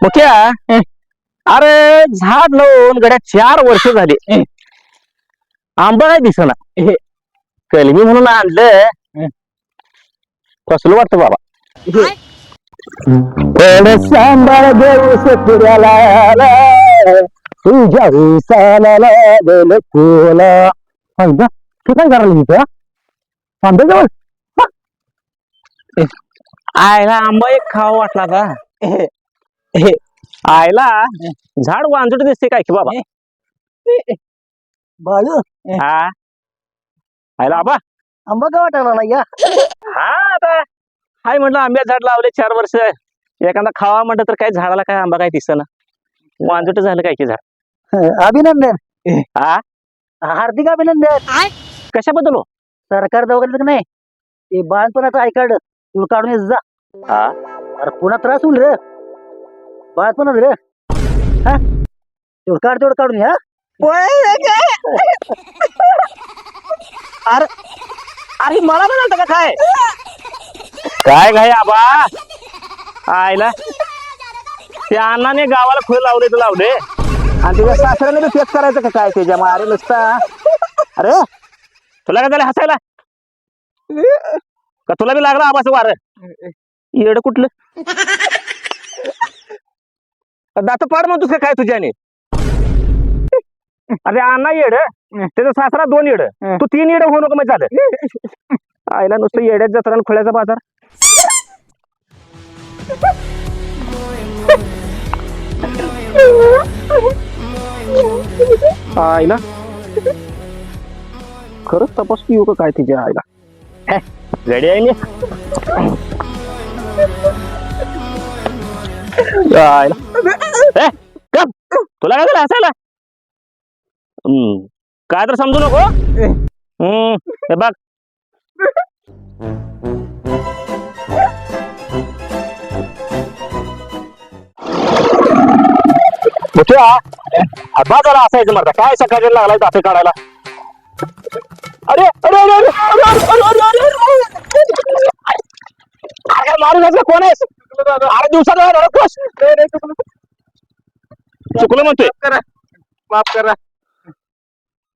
मोठ्या अरे झाड लावून गड्या 4 वर्ष झाली आंबा काय दिसना कलमी म्हणून आणलं कसलं वाटतं बाबा सांबाळ देऊ शेतकऱ्याला तुझ्या उसाला गेलं कोला तू काय करायला इथं आंब्याजवळ आयला आंबा एक खावा वाटला आता आयला झाड वांजट दिसते काय की बाबा बाळू हा आयला आबा आंबा का वाटायला या हा आता हाय म्हटलं आंब्या झाड लावले 4 वर्ष एखादा खावा म्हटलं तर काय झाडाला काय आंबा काय दिसना वांजट झालं काय की झाड अभिनंदन हा हार्दिक अभिनंदन कशाबद्दल हो सरकार दवाखान्यात नाही ते बाळपणाचं आय कार्ड तुला काढून येत जा हा अरे पुन्हा त्रास होईल रे बाळपणाच रे हा तेवढं काढून या अरे अरे मला म्हणाल का काय काय काय आबा आयला त्या अण्णाने गावाला खोल लावले तर लावले आणि तुझ्या सासऱ्याने फेक करायचं का काय त्याच्यामुळे अरे नुसता अरे तुला काय झालं हसायला का तुला बी लागला आबाचं वार येड कुठलं दात पाड म्हणतोस का काय तुझ्याने अरे अण्णा येड त्याचा सासरा 2 येड तू 3 येड होऊ नको मग झालं आईला नुसतं येड्यात जत्रा आणि खोळ्याचा बाजार आईला खरंच तपास येऊ का काय तिच्या आईला रेडी आहे मी तुला काय झालं हसायला काय तर समजू नको हे बघ बाजारा असायचं मरता काय सकाळी लागलाय दाते काढायला अरे अरे अरे अरे अरे अरे अरे मारून घ्यायचं कोण आहेस 8 दिवसात चुकलं म्हणतोय माफ करा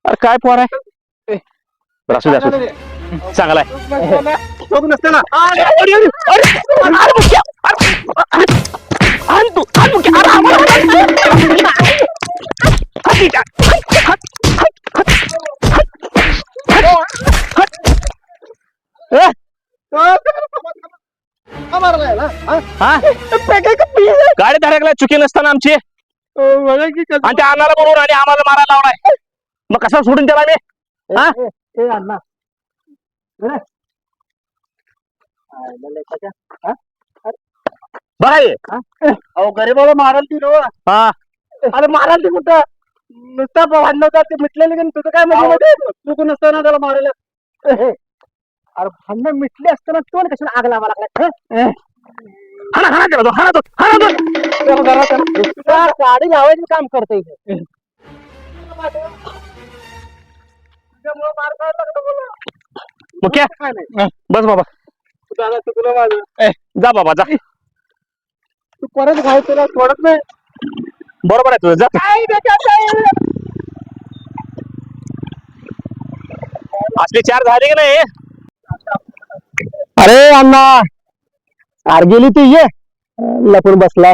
अरे काय पोर आहे असू दे असू दे चांगला गाडी धडकला चुकी नसताना आमची आणि त्या अन्नाला बरोबर आणि आम्हाला मारायला लावलाय मग कसा सोडून त्याला मी अण्णा बघा अहो गरीबाला माराल ती हा अरे माराल ती कुठं नुसता भांडण होता ते मिटलेले का तुझं काय म्हणजे चुकून नसताना त्याला मारायला अरे भांडण मिटले असताना तो कशाला आग लावा लागला गाडी लावायचं काम करतोय मुख्या बस बाबा तुला माझं जा बाबा जा तू परत घाय तुला सोडत नाही बरोबर आहे तुझं जा असले 4 झाले की नाही अरे अण्णा अरे गेली ती ये लपून बसलाय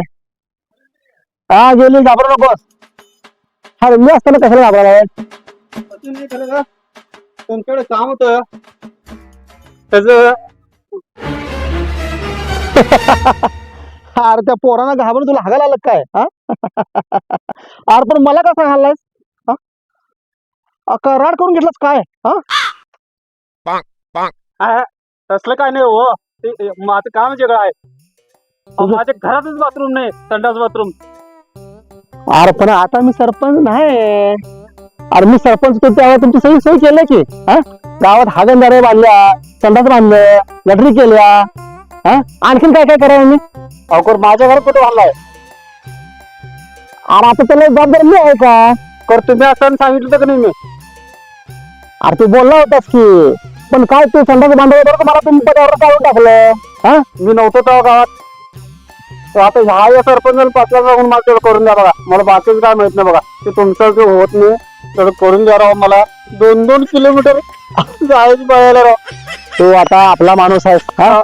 हा गेली घाबरू नको हा मी असताना कशाला घाबरायला तुमच्याकडे काम होत त्याच अरे त्या पोरांना घाबरून तुला हागायला आलं काय अरे पण मला का सांगायलास करार करून घेतलास काय तसलं काय नाही हो माझं काम वेगळं आहे माझ्या घरातच बाथरूम नाही संडास बाथरूम अरे पण आता मी सरपंच नाही अरे मी सरपंच तो त्यावेळेला तुमची सगळी सोय केली की गावात हागणदारे बांधल्या संडास बांधल्या गटरी केल्या आणखीन काय काय करावं मी अवकर माझ्या घरात कुठे बांधलाय अरे आता त्याला जबाबदार मी आहे का कर तुम्ही असं सांगितलं का नाही मी अरे तू बोलला होतास की पण काय तू संडास बांधल्याबरोबर मला तुम्ही पदावर काढून टाकलं मी नव्हतो तेव्हा गावात आता ह्या या सरपंच पाचला जाऊन मला तेवढं करून द्या बघा. मला बाकीच काय माहित नाही बघा. ते तुमचं जे होत नाही तेवढं करून द्या राव. मला 2-2 किलोमीटर जायचं बघायला राव. तू आता आपला माणूस आहेस हा.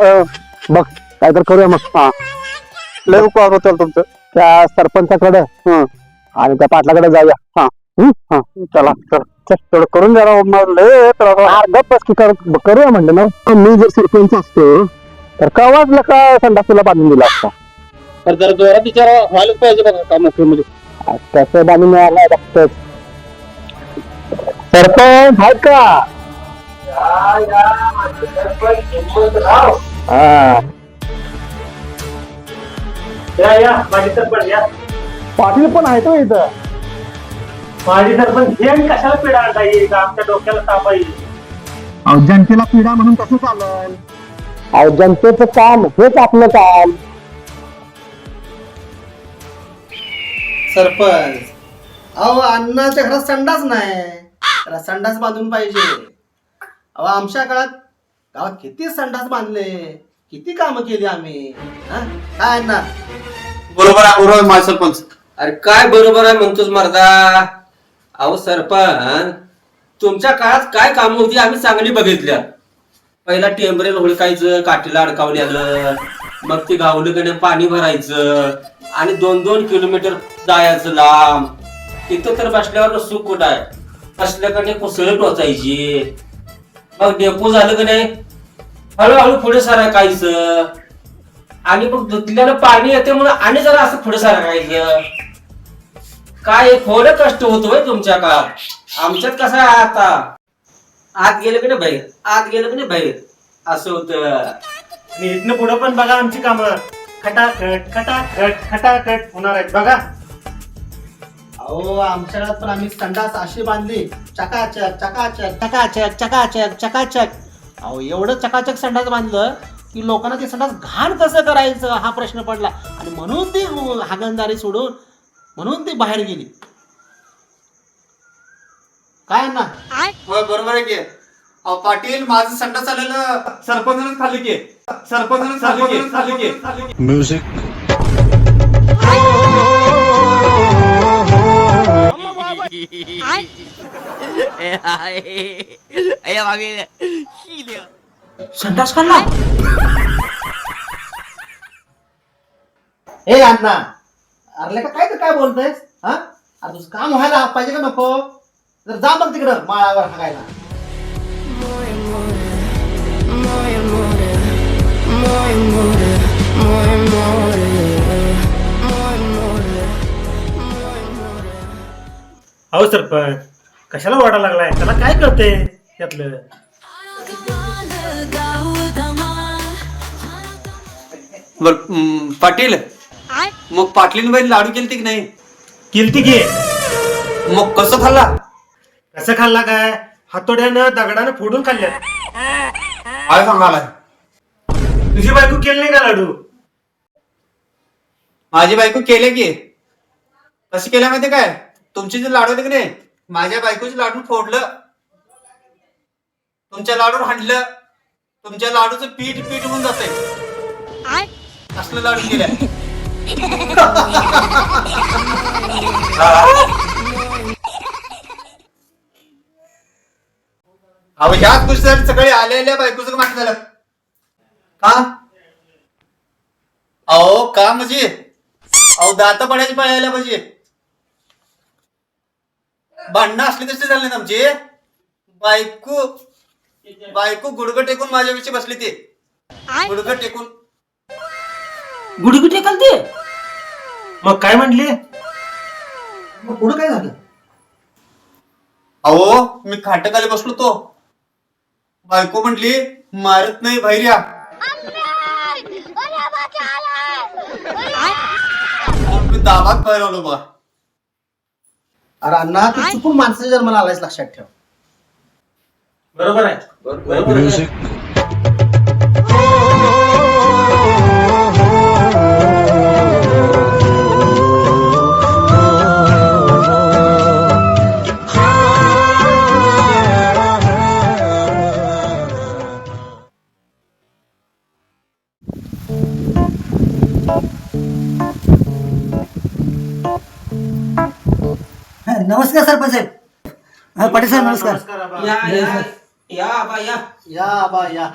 बघ काय तर करूया मग. हा लय उपकार होतील तुमचं. त्या सरपंचाकडे आणि त्या पाटलाकडे जाऊया. हा हा चला चल तेवढं करून द्या राव. मला लय त्रास आहे. गप्प बस की करूया म्हणलं ना. मी जर सरपंच असतो तर कवाच काय संडास तुला बांधून दिला असता. तर जरा जोरात विचार व्हायलाच पाहिजे बघा काम मध्ये. कसं बांधून मिळाला बघतोच. सरपंच आहेत का? हा या माझी सरपंच या. पाटील पण आहेत हो इथं. माझी सरपंच हे आणि कशाला पिढा आणता येईल आमच्या डोक्याला ताप येईल. जनतेला पीडा म्हणून कसं चालेल? अहो जनतेचं काम हेच आपलं काम. सरपंच अहो अण्णाच्या घरात संडास नाही, त्याला संडास बांधून पाहिजे. अहो आमच्या काळात गावात किती संडास बांधले, किती कामं केली आम्ही. हा? काय अण्णा? बरोबर आहे, बरोबर आहे माझा सरपंच. अरे काय बरोबर आहे म्हणतोस मर्दा. अहो सरपंच तुमच्या काळात काय काम होती आम्ही चांगली बघितल्या. पहिला टेंबरेल हुडकायचं, काठीला अडकावल्यानं, मग ते गावलं कडे पाणी भरायचं आणि 2-2 किलोमीटर जायचं लांब. तिथं तर बसल्यावर सुख कुठं आहे. बसल्याकडे कुसळ टोचायची. मग डेपो झालं का नाही हळूहळू पुढे सारायचं आणि मग धुतल्यानं पाणी येते म्हणून आणि जरा असं पुढे सारायचं. काय थोडं कष्ट होतोय तुमच्या काळात. आमच्यात कसं आहे आता आत गेलं की नाही बाहेर, आत गेलं की नाही बाहेर असं होतं. आणि इथनं पुढं पण बघा आमची कामं खटाखट खटाखट खटाखट होणार आहेत बघा. अहो आमच्या काळात पण आम्ही संडास अशी बांधली चकाचक चकाचक चकाचक चकाचक चकाचक. अहो एवढं चकाचक संडास बांधलं की लोकांना ते संडास घाण कसं करायचं हा प्रश्न पडला. आणि म्हणून ती हागणदारी सोडून म्हणून ती बाहेर गेली. काय ना होय बरोबर आहे की. अहो पाटील माझं संडास आलेलं सरपंचानेच खाल्ली की. सरपंचानेच खाल्ली की. म्युझिक संडास खाल्ला. ए अण्णा अरे का काय तर काय बोलतोयस. हा अरे तुझं काम व्हायला पाहिजे का नको. जर जा मग तिकडं माळावर हागायला. अहो सरपंच कशाला वाढा लागलाय. त्याला काय कळते त्यातलं. बर पाटील मग पाटलीन बाई लाडू केलते की नाही. किलती की मग कसं खाल्ला. कसं खाल्ला काय हातोड्यानं दगडानं फोडून खाल्ल्यात. काय सांगालाय. तुझी बायको केली नाही का लाडू. माझी बायको केले की. कशी केल्या माहिती काय. तुमचे जे लाडू होते की नाही माझ्या बायकोचे लाडू फोडलं, तुमच्या लाडूवर हाणलं, तुमच्या लाडूचं पीठ पीठ होऊन जातंय. असलं लाडू केल्या. अहो ह्याच गोष्टीसाठी सगळे आलेल्या बायकोचं माहिती झालं का. अहो का म्हणजे अहो दात पडायची पळायला पाहिजे. भांडणं असली तशी झाली आमची. बायको बायको गुडघं टेकून माझ्याविषयी बसली. ते गुडघं टेकून गुडगुटे खालते. मग काय म्हटली. मग पुढं काय झालं. अहो मी खाटकाली बसलो तो. बायको म्हटली मारत नाही बाहेर या. मी दाबात बाहेर आलो बघा. अरे अण्णा तू चुकून माणसाच्या जन्माला आलायस लक्षात ठेव. बरोबर आहे. म्युझिक नमस्कार सरपंच साहेब. पाटील साहेब नमस्कार. या या या आबा या या आबा या.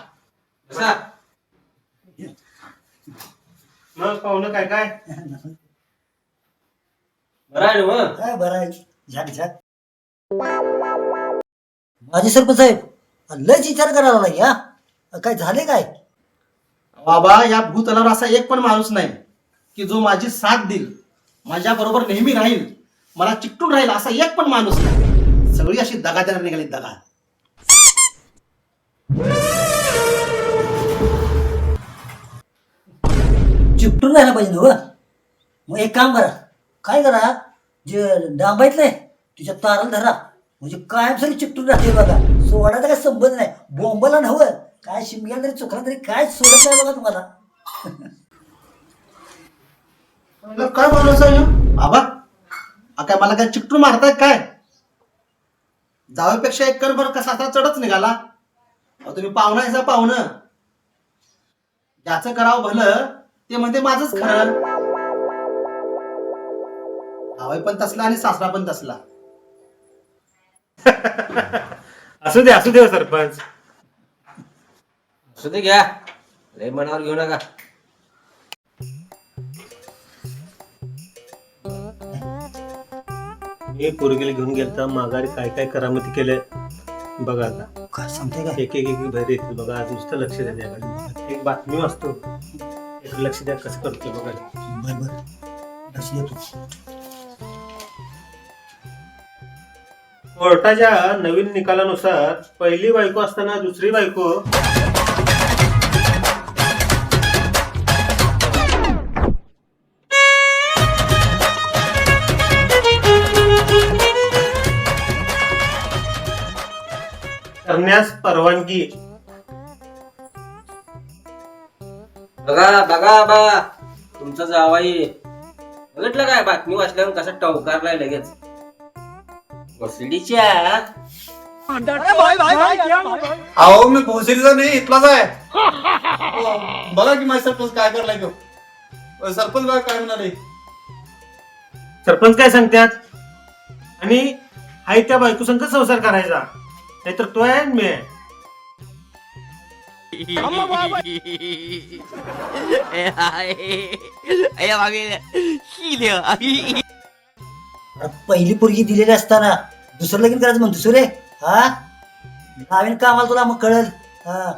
बसा. मग पाहुणं काय काय बरं आहे ना मग? काय बरं आहे. झाक झाक. माझे सरपंच साहेब लयच विचार करायला लागला या. काय झाले काय? बाबा या भूतलावर असा एक पण माणूस नाही की जो माझी साथ देईल, माझ्या बरोबर नेहमी राहील, मला चिकटून राहील असा एक पण माणूस नाही. सगळी अशी दगा देणार निघाली, दगा. चिपटून राहायला पाहिजे ना हो. मग एक काम करा, काय करा, जे डांबायतलंय तिच्या ताराला धरा, म्हणजे कायमसाठी चिपटून राहते बघा. सोडायचा काय संबंध नाही. बोंबाला नव्हतं काय, शिमग्याला तरी चुकला तरी काय सोडत नाही बघा तुम्हाला. म्हणलं, काय बोलायचं आहे ह्यो? बाबा काय मला काय चिकटून मारताय काय? जावेपेक्षा एक कर बरं कसा आता चढच निघाला. अहो, तुम्ही पाहुणा आहेसा पाहुणं. ज्याचं करावं भलं ते म्हणते माझंच खरं. जावई पण तसला आणि सासरा पण तसला. असू दे हो सरपंच. असू दे घ्या, लय मनावर घेऊ नका. मी पोरगीला घेऊन गेलता माघारी काय काय करामती केले बघा. आता काय सांगते काय? एक एक एक बाहेर येते बघा. आज नुसतं लक्ष द्या त्याकडे. एक बातमी वाचतो, एक लक्ष द्या कसं करतो बघा. बर बर लक्ष देतो. कोर्टाच्या नवीन निकालानुसार पहिली बायको असताना दुसरी बायको करण्यास परवानगी. बघा बघा बा, तुमचा जावाई बघितलं काय, बातमी वाचल्यावर कसा टवकारलाय लगेच. वसुलीच्या अहो मी भोसरीचा नाही, इथलाच आहे. बघा की माझे सरपंच काय करलाय तो. सरपंच बघा काय म्हणाले. सरपंच काय सांगतात, आणि हाय त्या बायको संग संसार करायचा, नाहीतर तो आहे आणि मी आहे. अरे पहिली पोरगी दिलेली असताना दुसरं लगीन करायचं म्हणतो रे. हा नवीन कामाला तुला मग कळल. हा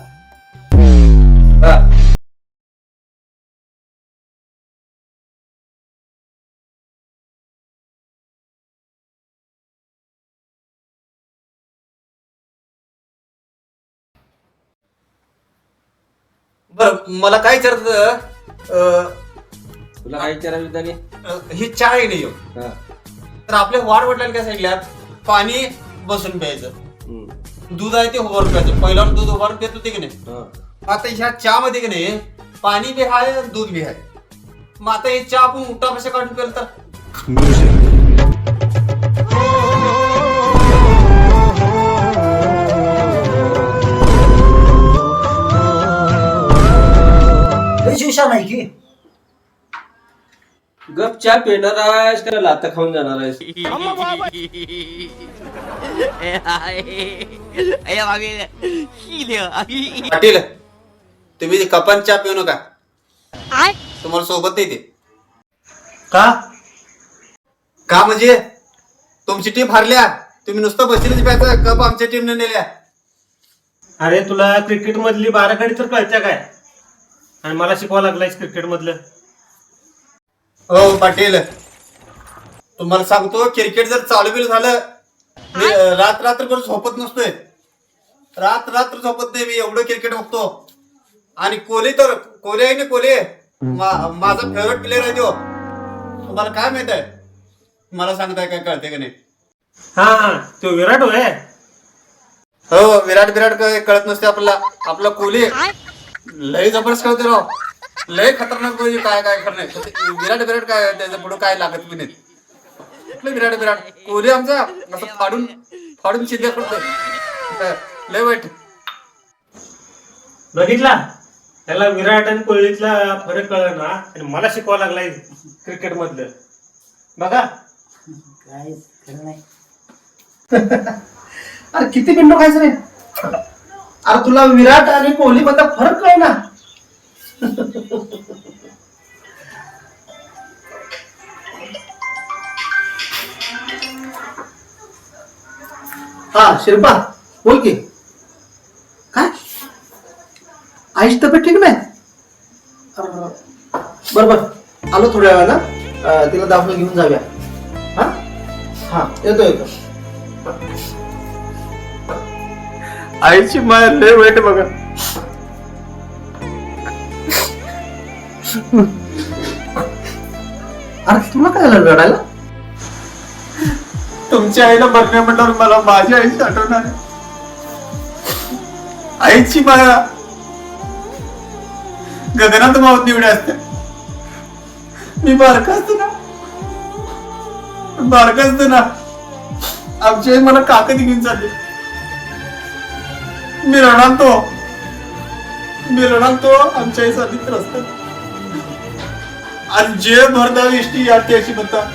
बर मला काय विचारत, तुला काय विचारायला त्याने? ही चहा आहे नाही हो. हा. तर आपल्या वाढ वडिलांनी काय सांगितल्यात, पाणी बसून प्यायचं, हम्म. दूध आहे ते उभारून प्यायचं. पहिल्यावर दूध उभारून पित होते की नाही. हा. आता ह्या चहा मध्ये की नाही पाणी बी आहे दूध बी आहे. मग आता हे चहा आपण उठा कशा काढून प्याल तर. लय शिवशा नाही की. गप चहा पिणार आहेस का लाता खाऊन जाणार आहेस? पाटील तुम्ही कपान चहा पिऊ नका, तुम्हाला सोबत नाही ते. का का म्हणजे तुमची टीम हारल्या, तुम्ही नुसतं बसलेच प्यायचं, कप आमच्या टीमने नेल्या. अरे तुला क्रिकेट मधली 12 गडी तर कळत्या काय, आणि मला शिकवायला लागलायस क्रिकेट मधलं. हो पाटील तुम्हाला सांगतो, क्रिकेट जर चालू बिल झालं मी रात्रभर झोपत नसतोय. रात्र झोपत नाही मी, एवढं क्रिकेट बघतो. आणि कोहली तर कोहली आहे ना, कोहली माझा फेवरेट प्लेअर आहे तो. तुम्हाला काय माहित आहे, मला सांगताय काय कळते का नाही. हा तो विराट होय. हो विराट काय कळत नसते आपल्याला. आपला कोहली लय जबरदस्त खेळते राव, लय खतरनाक कोहली. काय करणार विराट काय त्याच्या पुढे काय लागत बी नाही. विराट कोहली आमचा असं फाडून चिंध्या करतोय, लय वाईट. बघितला त्याला विराट आणि कोहलीतला फरक कळला ना, आणि मला शिकवायला लागलाय क्रिकेट मधलं. बघा काय खरं नाही. अरे किती पिंडो खायचं रे? अरे तुला विराट आणि कोहली मधला फरक कळ ना. हा शिल्पा बोल की. काय आईची तब्येत ठीक नाही? बरोबर आलो थोड्या वेळानं, तिला दवाखान्यात घेऊन जाऊया. हा हा येतो. आईची माया लय वाईट बघा. अरे तुला काय झालं रडायला? तुमच्या आईला बघण्या म्हटल्यावर मला माझी आईची आठवण आली. आईची माया गगनात मावत निवड्या असत्या. मी बारका असतो ना आमची आई मला काकत घेऊन चालली. मी रडालतो आमच्या आई साधीत रस्त्यात. आणि जे भरधाव एसटी याची अशी म्हणतात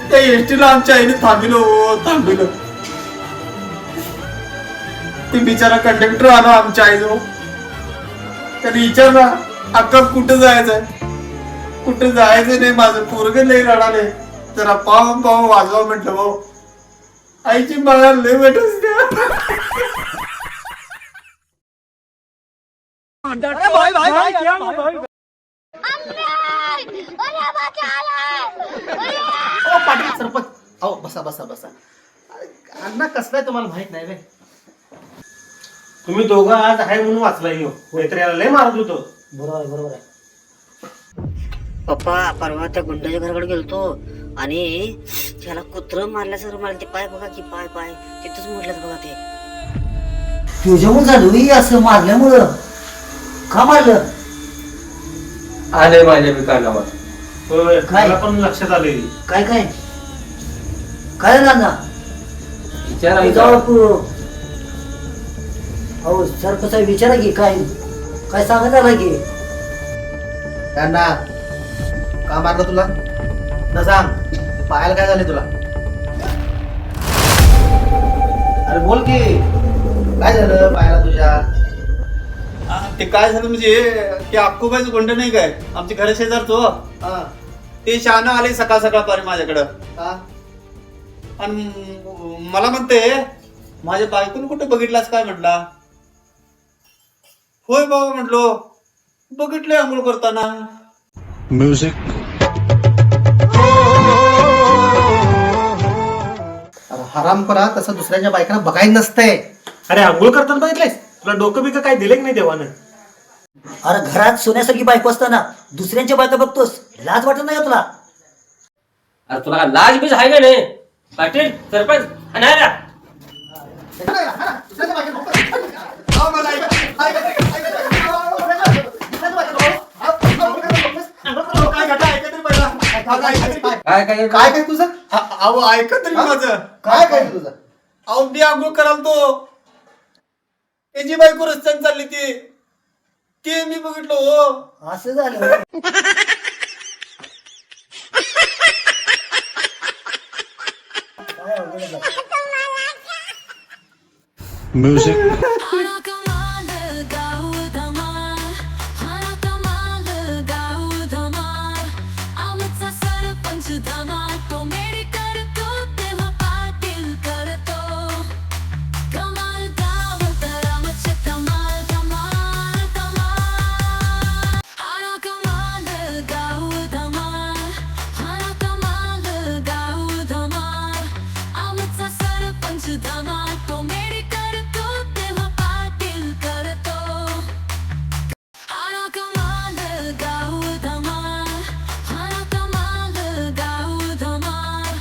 त्या एसटीला आमच्या आईने थांबिलो. ते बिचारा कंडक्टर आला आमच्या आईजवळ. त्याने विचारला अक्का कुठं जायचंय नाही, माझं पोरगं लय रडाले, जरा पाव वाजवा म्हटलं. भाऊ आईची मला लय वाईट असते. पाटील सरपंच अहो बसा. अण्णा कसं आहे तुम्हाला माहित नाही रे. तुम्ही दोघं आज आहे म्हणून वाचलाय. नाहीतर याला लय मारत होतो. बरोबर आहे. पप्पा परवा त्या गुंडाच्या घराकडे गेलतो आणि त्याला कुत्र मारल्यासारखं मला ते पाय बघा की पाय तिथंच मोडल्यात बघा ते. तुझ्यामुळे झालं असं मारल्यामुळं. का मारलं? आले माझ्या बी कानावर. काय पण लक्षात आले. काय ना विचारा अहो सर कसा विचारा की काय सांगत आला की. अण्णा का मारलं तुला ना सांग. पायाला काय झाले तुला? अरे बोल की काय झालं पायाला तुझ्या? ते काय झालं म्हणजे ते अक्कोबाईचं गोंड नाही काय आमच्या घरा शेजारचो. ते शहाणं आले सकाळ पारी माझ्याकडं. आणि मला म्हणते माझ्या बायकोनं कुठं बघितलास काय म्हटला. होय बाबा म्हटलो बघितलंय आंघोळ करताना. म्युझिक हराम करा तसं दुसऱ्याच्या बायकांना बघायला नसतंय. अरे आंघोळ करताना बघितलंयस? तुला डोकं बिकं काय दिलं की नाही देवानं? अरे घरात सोन्यासारखी बायको असताना दुसऱ्यांच्या बायका बघतोस, लाज वाटत नाही का तुला? अरे तुला लाज बीज आहे का नाही? पाटील सरपंच अनारा काय तुझं? अहो ऐका तरी माझं. काय तुझं? अहो मी आंघोळ कराल तो त्याची बायको रस्त्याने चालली ते मी बघितलं. हो असं झालं. म्युझिक